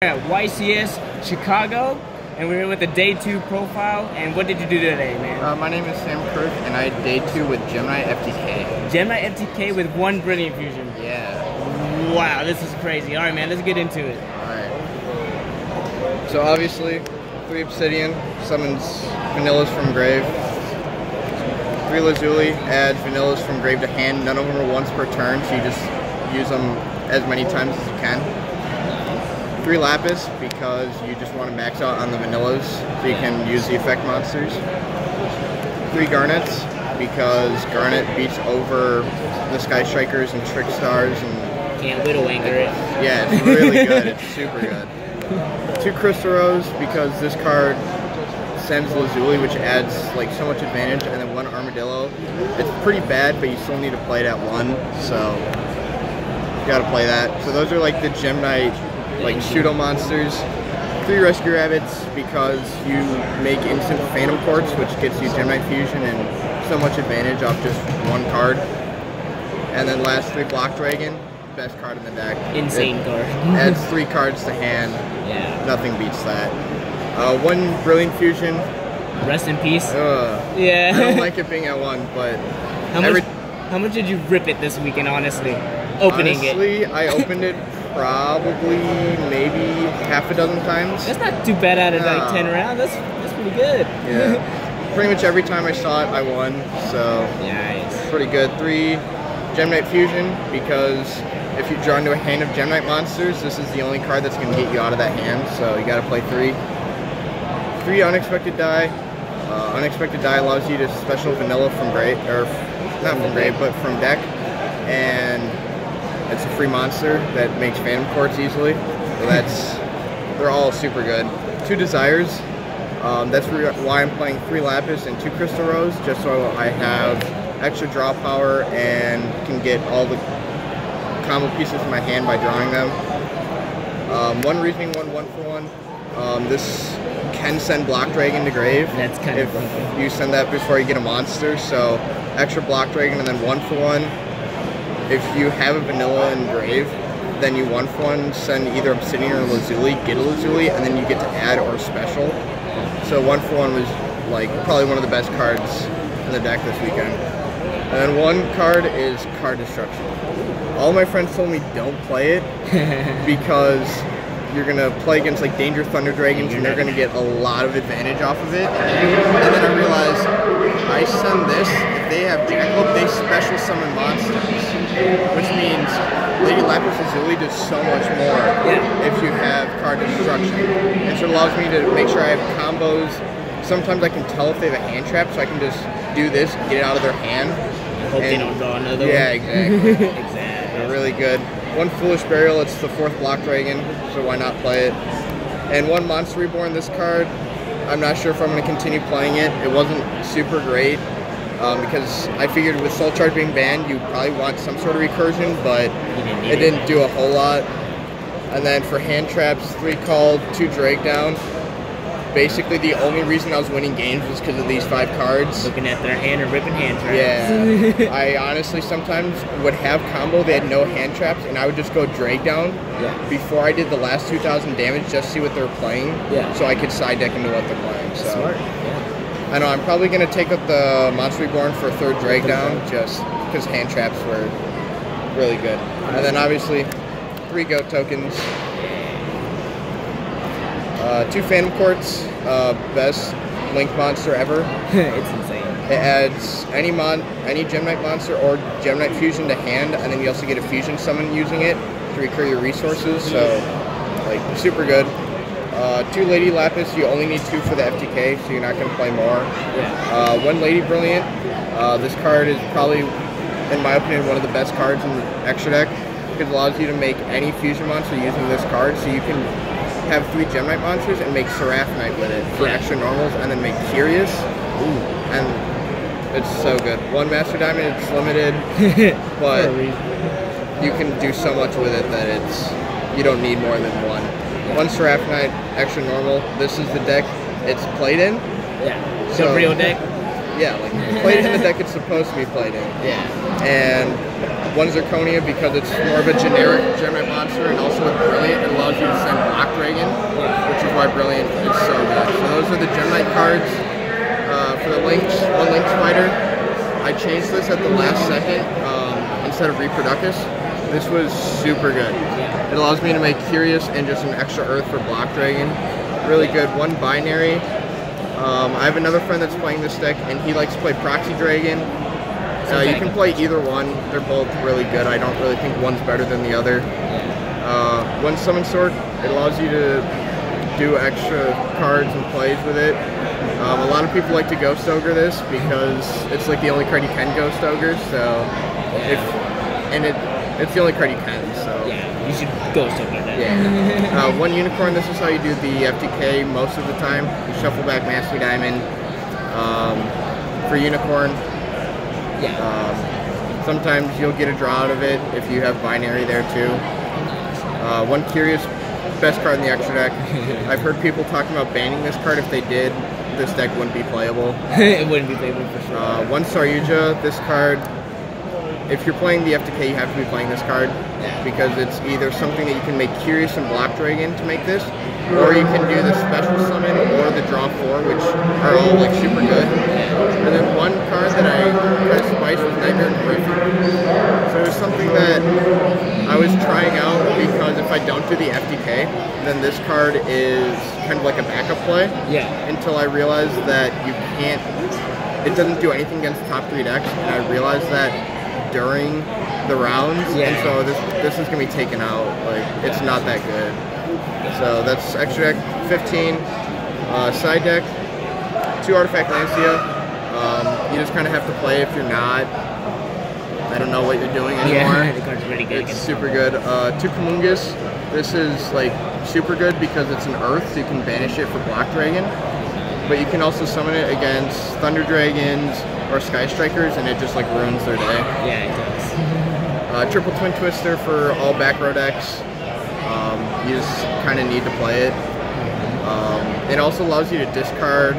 At YCS Chicago, and we're here with the day 2 profile. And what did you do today, man? My name is Sam Kurth, and I day 2 with Gemini FTK. Gemini FTK with 1 Brilliant Fusion. Yeah. Wow, this is crazy. All right, man, let's get into it. All right. So obviously, 3 Obsidian summons vanillas from grave. 3 Lazuli adds vanillas from grave to hand. None of them are once per turn, so you just use them as many times as you can. 3 Lapis, because you just want to max out on the vanillas so you can use the effect monsters. 3 Garnets, because Garnet beats over the Sky Strikers and Trick Stars. And can't Widow Anchor it. Yeah, it's really good. It's super good. 2 Crystal Rose, because this card sends Lazuli, which adds like so much advantage, and then 1 Armadillo. It's pretty bad, but you still need to play it at 1, so you gotta play that. So those are like the Gemini like pseudo monsters. 3 Rescue Rabbits, because you make instant Phantom Quartz, which gets you Gemini Fusion and so much advantage off just 1 card. And then last 3 Block Dragon, best card in the deck. Insane card. Adds 3 cards to hand. Yeah. Nothing beats that. 1 Brilliant Fusion. Rest in peace. Yeah. I don't like it being at 1, but how much did you rip it this weekend, honestly? Honestly, I opened it probably maybe half a dozen times. That's not too bad out of like 10 rounds. That's pretty good. Yeah. Pretty much every time I saw it, I won. So nice. Pretty good. 3 Gemini Fusion, because if you draw into a hand of Gemini monsters, this is the only card that's going to get you out of that hand. So you got to play 3. 3 Unexpected Die. Unexpected Die allows you to special vanilla from grave, or not from grave, but from deck, and it's a free monster that makes Phantom Quartz easily. So they're all super good. 2 Desires. That's why I'm playing 3 Lapis and 2 Crystal Rose, just so I have extra draw power and can get all the combo pieces in my hand by drawing them. 1 Reasoning 1 for 1. This can send Block Dragon to grave. That's kind of if you send that before you get a monster. So extra Block Dragon and then 1 for 1. If you have a vanilla in grave, then you 1 for 1 send either Obsidian or Lazuli, get a Lazuli, and then you get to add or special. So 1 for 1 was like probably one of the best cards in the deck this weekend. And then 1 card is Card Destruction. All my friends told me don't play it because you're gonna play against like Danger Thunder Dragons and they're gonna get a lot of advantage off of it. And then I realized I send this, if they have Jackalope, they special summon monsters, which means Lady Lapis Lazuli does so much more if you have Card Destruction. And so it allows me to make sure I have combos. Sometimes I can tell if they have a hand trap, so I can just do this, get it out of their hand. Hope they don't draw another one. Yeah, exactly. Exactly. They're really good. 1 Foolish Burial, it's the 4th Block Dragon, so why not play it? And 1 Monster Reborn, this card, I'm not sure if I'm going to continue playing it. It wasn't super great, because I figured with Soul Charge being banned, you probably want some sort of recursion, but it didn't do a whole lot. And then for hand traps, 3 Called, 2 Drag Down. Basically, the only reason I was winning games was because of these 5 cards. Looking at their hand and ripping hand traps. Yeah. I honestly sometimes would have combo, they had no hand traps, and I would just go Drag Down before I did the last 2,000 damage just to see what they were playing. So I could side deck into what they're playing. So. Smart. I know, I'm probably going to take up the Monster Reborn for a 3rd Drag Down just because hand traps were really good. And then obviously 3 Goat Tokens. 2 Phantom Quartz, best Link monster ever. It's insane. It adds any Gemini monster or Gemini Fusion to hand, and then you also get a Fusion summon using it to recur your resources, so like super good. 2 Lady Lapis, you only need 2 for the FTK, so you're not going to play more. 1 Lady Brilliant, this card is probably, in my opinion, one of the best cards in the extra deck, because it allows you to make any Fusion monster using this card, so you can have 3 Gemini monsters and make Seraphonite with it for extra normals, and then make Curious. And it's so good. 1 Master Diamond, it's limited, but you can do so much with it that you don't need more than 1. 1 Seraphonite, extra normal. This is the deck it's played in. So the real deck? Yeah, like played in the deck it's supposed to be played in. And one Zirconia because it's more of a generic Gemini monster, and also with Brilliant, it allows you to send Block Dragon, which is why Brilliant is so good. So those are the Gemini cards. For the Lynx, one Lynx Fighter, I changed this at the last second instead of Reproducus. This was super good. It allows me to make Curious and just an extra Earth for Block Dragon. Really good. One Binary. I have another friend that's playing this deck, and he likes to play Proxy Dragon. You can play either one. They're both really good. I don't really think one's better than the other. One Summon Sword. It allows you to do extra cards and plays with it. A lot of people like to Ghost Ogre this because it's like the only card you can Ghost Ogre. So, it's the only card you can. So yeah, you should Ghost Ogre that. Yeah. One Unicorn. This is how you do the FTK most of the time. You shuffle back Mastery Diamond for Unicorn. Sometimes you'll get a draw out of it if you have Binary there too. One Curious, best card in the extra deck. I've heard people talking about banning this card. If they did, this deck wouldn't be playable. It wouldn't be playable for sure. One Saryuja, this card, if you're playing the FTK, you have to be playing this card because it's either something that you can make Curious and Block Dragon to make this, or you can do the Special Summon or the Draw 4, which are all like super good. And then one card that I kind of spiced was Nightmare Griffin. So it was something that I was trying out because if I don't do the FTK, then this card is kind of like a backup play. Until I realized that you can't, it doesn't do anything against the top 3 decks, and I realized that during the rounds, and so this is gonna be taken out. Like, it's not that good. So that's extra deck 15. Side deck, 2 Artifact Lancia. You just kind of have to play if you're not. I don't know what you're doing anymore. The card's really good. It's super good. 2 Kumungus. This is like super good because it's an Earth, so you can banish it for Block Dragon. But you can also summon it against Thunder Dragons or Sky Strikers, and it just like ruins their day. Yeah, it does. Triple Twin Twister for all back row decks. You just kind of need to play it. It also allows you to discard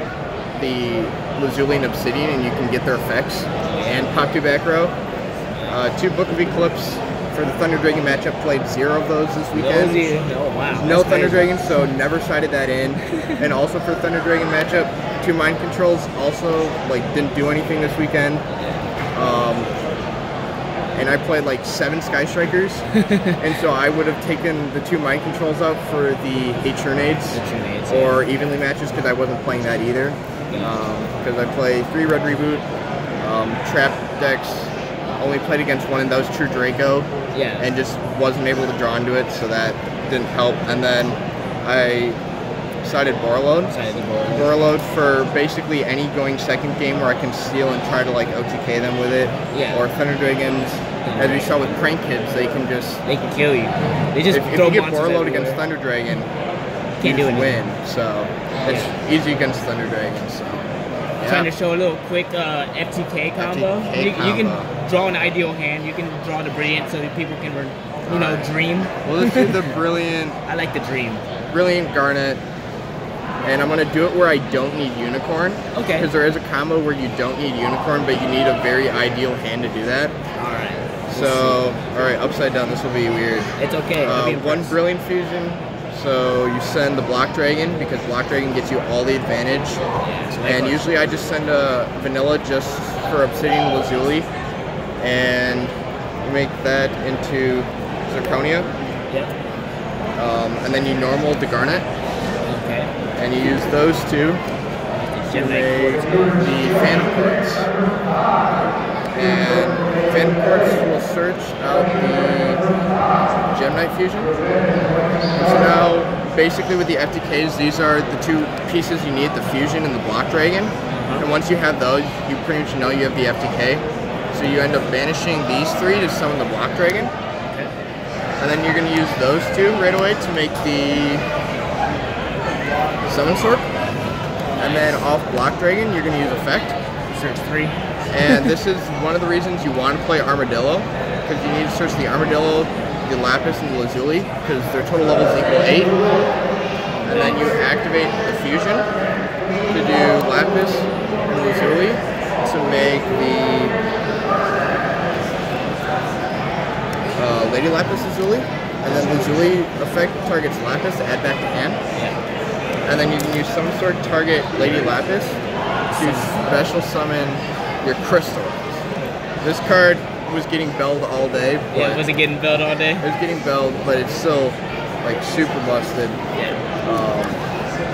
the Lazuli and Obsidian, and you can get their effects and pop 2 back row. 2 Book of Eclipse for the Thunder Dragon matchup. Played 0 of those this weekend. Oh wow. No Thunder Dragon, so never sided that in. And also for the Thunder Dragon matchup, 2 Mind Controls. Also, like, didn't do anything this weekend. And I played like 7 Sky Strikers, and so I would have taken the 2 Mind Controls out for the Hate Turnades or Evenly matches because I wasn't playing that either. Because I play 3 Red Reboot, Trap decks, only played against one, and that was True Draco, and just wasn't able to draw into it, so that didn't help. And then I sided Bortle. Bortle for basically any going second game where I can steal and try to like OTK them with it. Or Thunder Dragons, as we saw with Prank Kids, they can kill you. They just if you get Bortle against Thunder Dragon, can't do anything. Win. So it's easy against Thunder Dragons. So. Trying to show a little quick FTK combo. You can draw an ideal hand. You can draw the Brilliant so that people can, dream. Well, let's do the Brilliant. I like the Dream. Brilliant Garnet. And I'm going to do it where I don't need Unicorn. Okay. Because there is a combo where you don't need Unicorn, but you need a very ideal hand to do that. Alright. So, alright, upside down, this will be weird. It's okay. One Brilliant Fusion. So you send the Block Dragon, because Block Dragon gets you all the advantage. And usually I just send a Vanilla just for Obsidian Lazuli. And you make that into Zirconia. And then you normal the Garnet. And you use those 2 to make the Phantom Quartz. And Phantom Quartz will search out the Gemini Fusion. And so now, basically with the FTKs, these are the 2 pieces you need, the Fusion and the Block Dragon. And once you have those, you pretty much know you have the FTK. So you end up banishing these 3 to summon the Block Dragon. And then you're going to use those 2 right away to make the Summon Sword, and then off Block Dragon, you're going to use Effect. Search 3. And this is one of the reasons you want to play Armadillo, because you need to search the Armadillo, the Lapis, and the Lazuli, because their total levels equal 8. And then you activate the Fusion to do Lapis and Lazuli to make the Lady Lapis Lazuli, and then Lazuli effect targets Lapis to add back to hand. Yeah. And then you can use some sort target Lady Lapis to special summon your crystal. This card was getting belled all day. Yeah, was it getting belled all day? It was getting belled, but it's still like super busted. Yeah.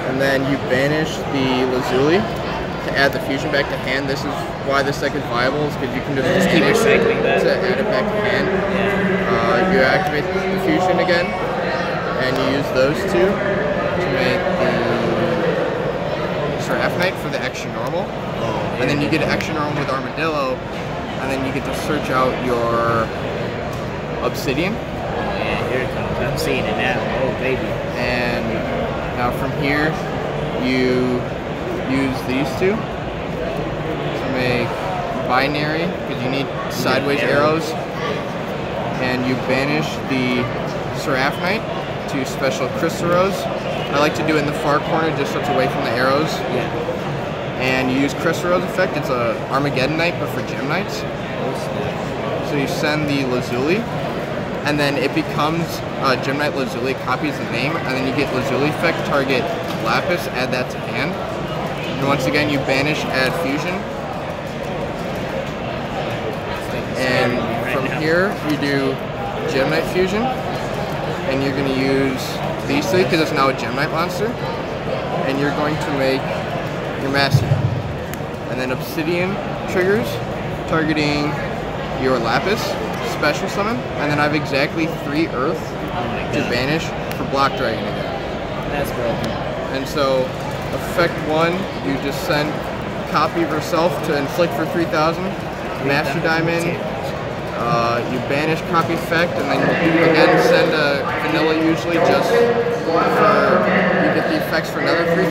And then you banish the Lazuli to add the fusion back to hand. This is why this deck is viable, is because you can just keep recycling that to add it back to hand. Yeah. You activate the fusion again, and you use those two to make the Seraph Knight for the extra normal. And then you get extra normal with Armadillo, and then you get to search out your Obsidian. Oh yeah, here it comes. I'm seeing it now. Oh baby. And now from here, you use these two to make binary, because you need sideways arrows. And you banish the Seraph Knight to special Crystal Rose. I like to do it in the far corner just so it's away from the arrows. Yeah. And you use Crystal Rose effect. It's a Armageddon Knight, but for Gem Knights. So you send the Lazuli, and then it becomes Gem Knight Lazuli, copies the name, and then you get Lazuli effect, target Lapis, add that to hand. And once again, you banish, add fusion. And from here, you do Gem Knight fusion, and you're going to use these three because it's now a Gem Knight monster, and you're going to make your Master. And then Obsidian triggers, targeting your Lapis, special summon, and then I have exactly 3 Earth to banish for Block Dragon again. That's broken. And so, effect 1, you just send copy of yourself to inflict for 3,000, Master Diamond, you banish copy effect, and then you again send a vanilla usually just for, you get the effects for another 3,000,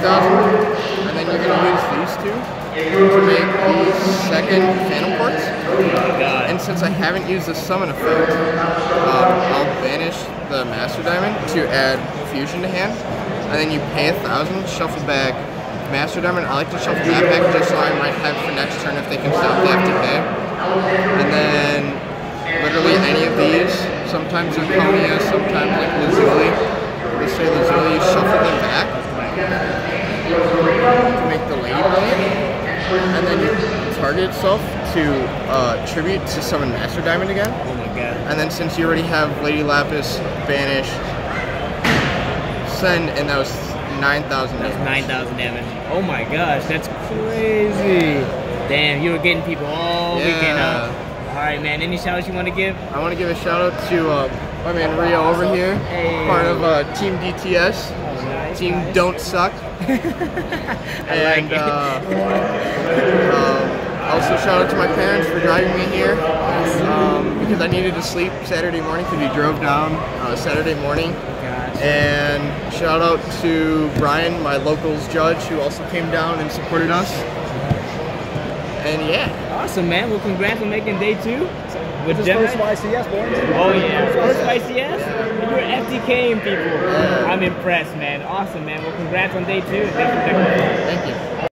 and then you're going to use these two to make the second Phantom Quartz. Oh my god. And since I haven't used the summon effect, I'll banish the Master Diamond to add fusion to hand, and then you pay 1,000, shuffle back Master Diamond. I like to shuffle that back just so I might have for next turn if they can stop the FTK. And then literally any of these, sometimes Zirconia, sometimes like Lazuli. Let's say Lazuli, you shuffle them back to make the Lady Brilliant. And then you target itself to tribute to summon Master Diamond again. Oh my god. And then since you already have Lady Lapis, banish, send, and that was 9,000 damage. That's 9,000 damage. Oh my gosh, that's crazy. Damn, you were getting people all weekend up. Alright man, any shout outs you want to give? I want to give a shout out to my man Rio over here, part of Team DTS. Oh, nice, Team nice. Don't Suck. I like also shout out to my parents for driving me here because I needed to sleep Saturday morning because we drove down Saturday morning. Gotcha. And shout out to Brian, my locals judge, who also came down and supported us. And yeah. Awesome, man. Well, congrats on making day 2. With This is first YCS, boys. Oh yeah, first YCS? You're FTKing people. I'm impressed, man. Awesome, man. Well, congrats on day 2. Thanks for taking the time. Thank you.